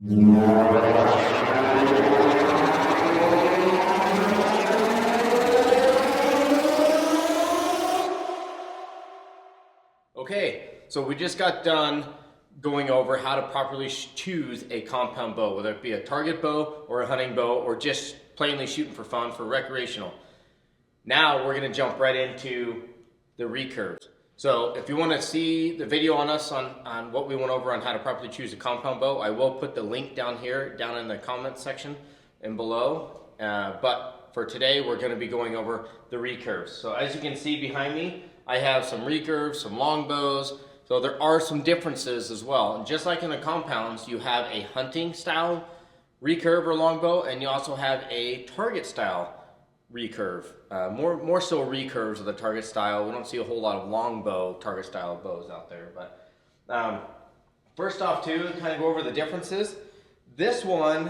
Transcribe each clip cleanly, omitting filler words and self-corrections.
Okay, so we just got done going over how to properly choose a compound bow, whether it be a target bow or a hunting bow or just plainly shooting for fun for recreational. Now we're going to jump right into the recurves. So if you want to see the video on us on what we went over on how to properly choose a compound bow, I will put the link down here, down in the comments section and below. But for today, we're going to be going over the recurves. So as you can see behind me, I have some recurves, some longbows. So there are some differences as well. And just like in the compounds, you have a hunting style recurve or longbow, and you also have a target style recurve. More so recurves of the target style. We don't see a whole lot of longbow target style bows out there. But first off, too, kind of go over the differences. This one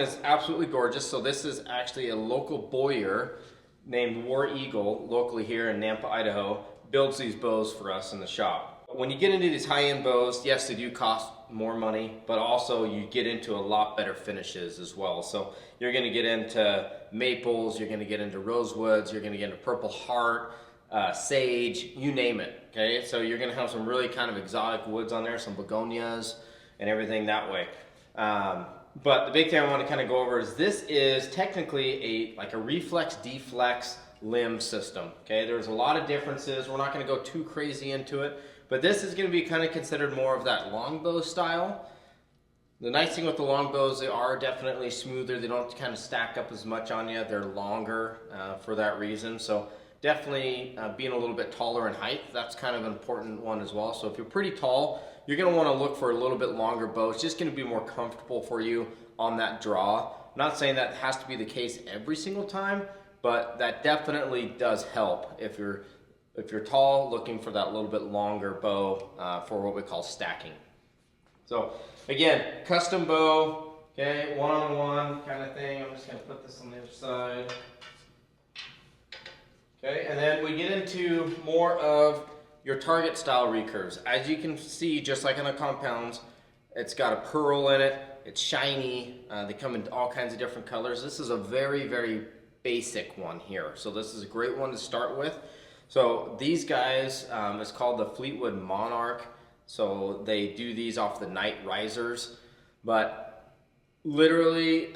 is absolutely gorgeous. So this is actually a local bowyer named War Eagle, locally here in Nampa, Idaho, builds these bows for us in the shop. When you get into these high-end bows, yes, they do cost more money, but also you get into a lot better finishes as well. So you're going to get into maples, you're going to get into rosewoods, you're going to get into purple heart, sage, you name it. Okay, so you're going to have some really kind of exotic woods on there, some begonias and everything that way. But the big thing I want to kind of go over is this is technically like a reflex deflex limb system. Okay, there's a lot of differences. We're not going to go too crazy into it, but this is going to be kind of considered more of that longbow style. The nice thing with the longbows, they are definitely smoother. They don't kind of stack up as much on you. They're longer for that reason. So definitely being a little bit taller in height, that's kind of an important one as well. So if you're pretty tall, you're going to want to look for a little bit longer bow. It's just going to be more comfortable for you on that draw. I'm not saying that has to be the case every single time, but that definitely does help if you're tall, looking for that little bit longer bow for what we call stacking. So again, custom bow, okay, one-on-one kind of thing. I'm just going to put this on the other side. Okay, and then we get into more of your target style recurves. As you can see, just like in the compounds, it's got a pearl in it, it's shiny, they come in all kinds of different colors. This is a very, very basic one here. So this is a great one to start with. So these guys, it's called the Fleetwood Monarch. So they do these off the Night Risers, but literally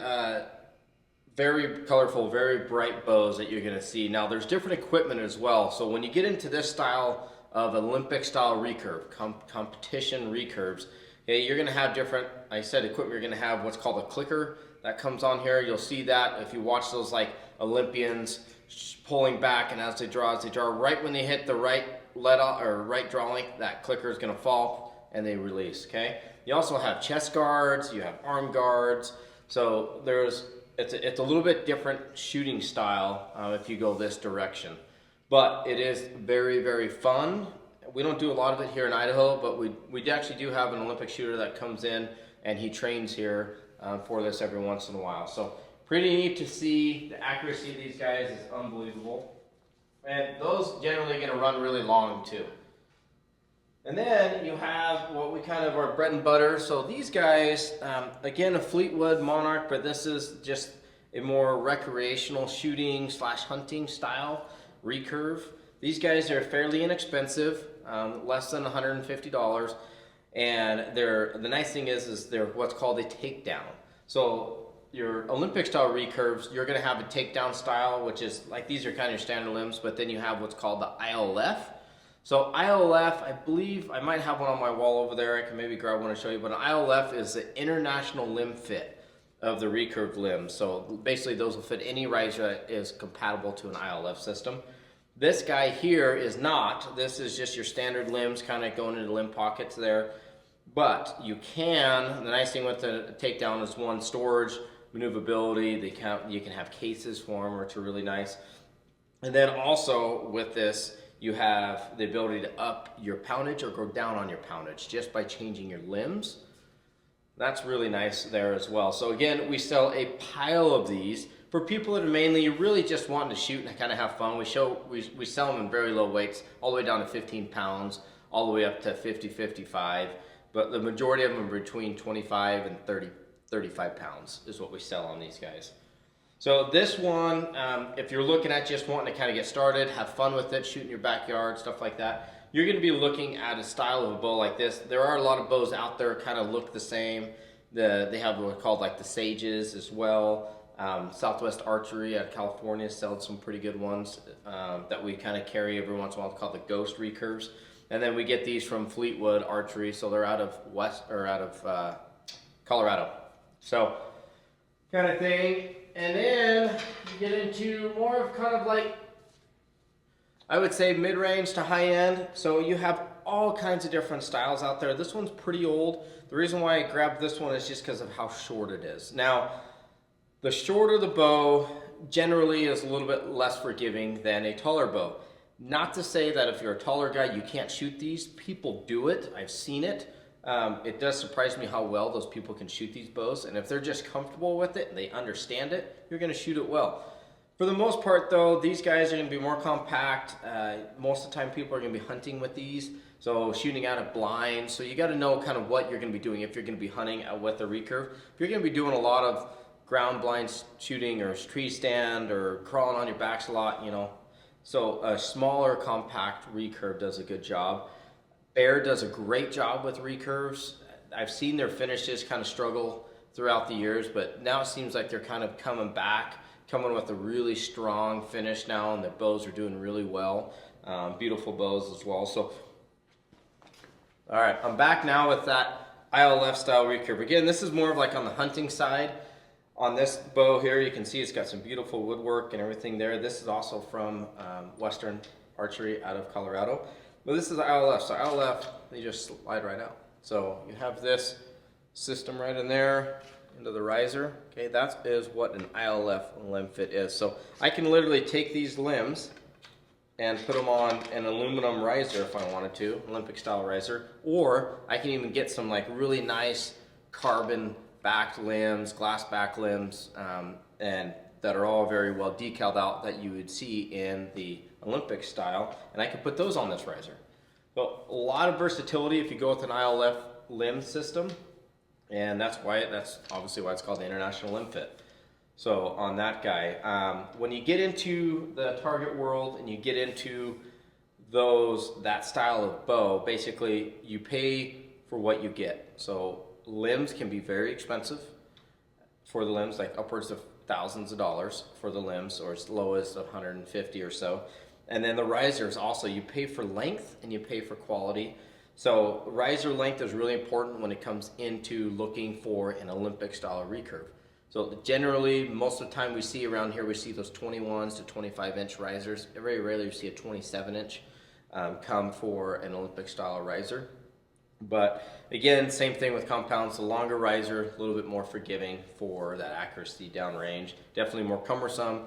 very colorful, very bright bows that you're gonna see. Now there's different equipment as well. So when you get into this style of Olympic style recurve, competition recurves, okay, you're gonna have different, I said equipment, you're gonna have what's called a clicker that comes on here. You'll see that if you watch those like Olympians pulling back, and as they draw, right when they hit the right let off or right draw length, that clicker is gonna fall and they release, okay? You also have chest guards, you have arm guards. So it's a little bit different shooting style if you go this direction. But it is very, very fun. We don't do a lot of it here in Idaho, but we actually do have an Olympic shooter that comes in and he trains here for this every once in a while. So pretty neat to see. The accuracy of these guys is unbelievable. And those generally going to run really long too. And then you have what we kind of our bread and butter. So these guys, again, a Fleetwood Monarch, but this is just a more recreational shooting / hunting style recurve. These guys are fairly inexpensive, less than $150. And the nice thing is they're what's called a takedown. So your Olympic style recurves, you're going to have a takedown style, which is like these are kind of your standard limbs, but then you have what's called the ILF. So ILF, I believe I might have one on my wall over there. I can maybe grab one and show you, but an ILF is the international limb fit of the recurved limbs. So basically those will fit any riser that is compatible to an ILF system. This guy here is not. This is just your standard limbs kind of going into limb pockets there. But you can, the nice thing with the takedown is one, storage, maneuverability. You can have cases for them, which are really nice. And then also with this, you have the ability to up your poundage or go down on your poundage just by changing your limbs. That's really nice there as well. So again, we sell a pile of these for people that are mainly really just wanting to shoot and kind of have fun. We sell them in very low weights, all the way down to 15 pounds, all the way up to 50, 55. but the majority of them are between 25 and 35 pounds is what we sell on these guys. So this one, if you're looking at just wanting to kind of get started, have fun with it, shoot in your backyard, stuff like that, you're going to be looking at a style of a bow like this. There are a lot of bows out there kind of look the same. They have what's called like the Sages as well. Southwest Archery out of California sells some pretty good ones that we kind of carry every once in a while, called the Ghost Recurves. And then we get these from Fleetwood Archery, so they're out of Colorado. So kind of thing. And then you get into more of kind of like, I would say mid-range to high-end. So you have all kinds of different styles out there. This one's pretty old. The reason why I grabbed this one is just because of how short it is. Now, the shorter the bow generally is a little bit less forgiving than a taller bow. Not to say that if you're a taller guy, you can't shoot these. People do it. I've seen it. It does surprise me how well those people can shoot these bows, and if they're just comfortable with it and they understand it, you're going to shoot it well. For the most part though, these guys are going to be more compact. Most of the time people are going to be hunting with these, so shooting out of blinds. So you got to know kind of what you're going to be doing if you're going to be hunting with a recurve. If you're going to be doing a lot of ground blind shooting or tree stand or crawling on your backs a lot, you know, so a smaller compact recurve does a good job. Bear does a great job with recurves. I've seen their finishes kind of struggle throughout the years, but now it seems like they're kind of coming with a really strong finish now, and their bows are doing really well. Beautiful bows as well. So, all right, I'm back now with that ILF style recurve. Again, this is more of like on the hunting side. On this bow here, you can see it's got some beautiful woodwork and everything there. This is also from Western Archery out of Colorado. But this is ILF, so ILF, they just slide right out. So you have this system right in there into the riser. Okay, that is what an ILF limb fit is. So I can literally take these limbs and put them on an aluminum riser if I wanted to, Olympic style riser, or I can even get some like really nice carbon backed limbs, glass back limbs, and that are all very well decaled out that you would see in the Olympic style, and I can put those on this riser. So a lot of versatility if you go with an ILF limb system, and that's obviously why it's called the International Limb Fit. So on that guy, when you get into the target world and you get into that style of bow, basically you pay for what you get. So limbs can be very expensive for the limbs, like upwards of thousands of dollars for the limbs, or as low as 150 or so. And then the risers also, you pay for length and you pay for quality. So riser length is really important when it comes into looking for an Olympic style recurve. So generally, most of the time we see around here, we see those 21s to 25 inch risers. Very rarely you see a 27 inch come for an Olympic style riser. But again, same thing with compounds. The longer riser, a little bit more forgiving for that accuracy downrange. Definitely more cumbersome.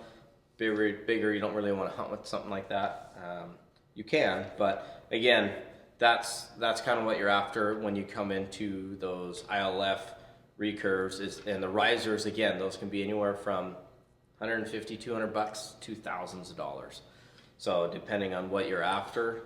Bigger, you don't really want to hunt with something like that. You can, but again, that's kind of what you're after when you come into those ILF recurves. And the risers, again, those can be anywhere from 150, 200 bucks to thousands of dollars. So depending on what you're after,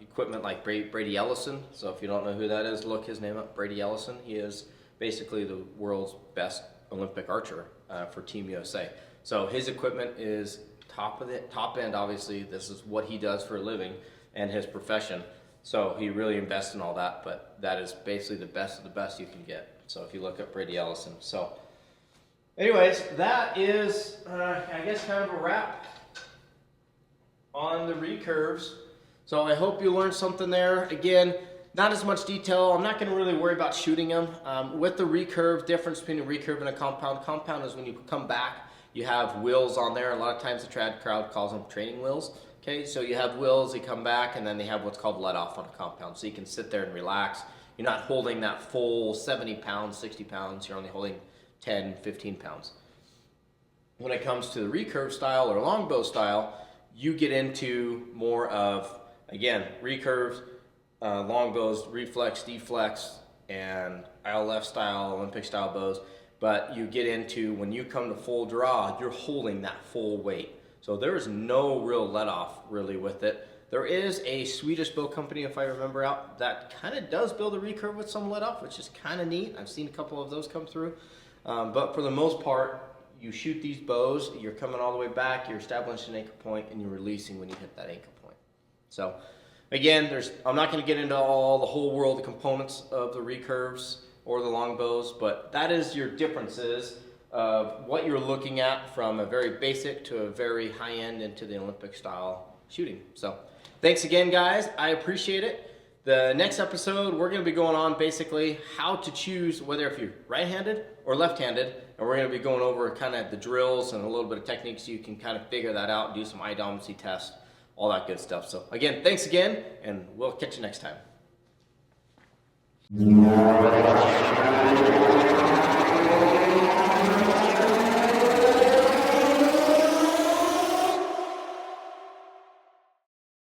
equipment like Brady Ellison. So if you don't know who that is, look his name up, Brady Ellison. He is basically the world's best Olympic archer for Team USA. So his equipment is top end. Obviously, this is what he does for a living and his profession. So he really invests in all that. But that is basically the best of the best you can get. So if you look up Brady Ellison. So, anyways, that is I guess kind of a wrap on the recurves. So I hope you learned something there. Again, not as much detail. I'm not going to really worry about shooting them. With the recurve, difference between a recurve and a compound. Compound is when you come back, you have wheels on there. A lot of times the trad crowd calls them training wheels. Okay, so you have wheels, they come back, and then they have what's called let off on a compound. So you can sit there and relax. You're not holding that full 70 pounds, 60 pounds. You're only holding 10, 15 pounds. When it comes to the recurve style or longbow style, you get into more of, again, recurves, longbows, reflex, deflex, and ILF style, Olympic style bows. But you get into, when you come to full draw, you're holding that full weight. So there is no real let off really with it. There is a Swedish bow company, if I remember out, that kind of does build a recurve with some let off, which is kind of neat. I've seen a couple of those come through. But for the most part, you shoot these bows, you're coming all the way back, you're establishing an anchor point, and you're releasing when you hit that anchor point. So again, I'm not going to get into the whole world of components of the recurves or the longbows, but that is your differences of what you're looking at from a very basic to a very high end into the Olympic style shooting. So thanks again, guys. I appreciate it. The next episode, we're going to be going on basically how to choose whether if you're right-handed or left-handed, and we're going to be going over kind of the drills and a little bit of techniques so you can kind of figure that out, do some eye dominancy tests, all that good stuff. So again, thanks again, and we'll catch you next time.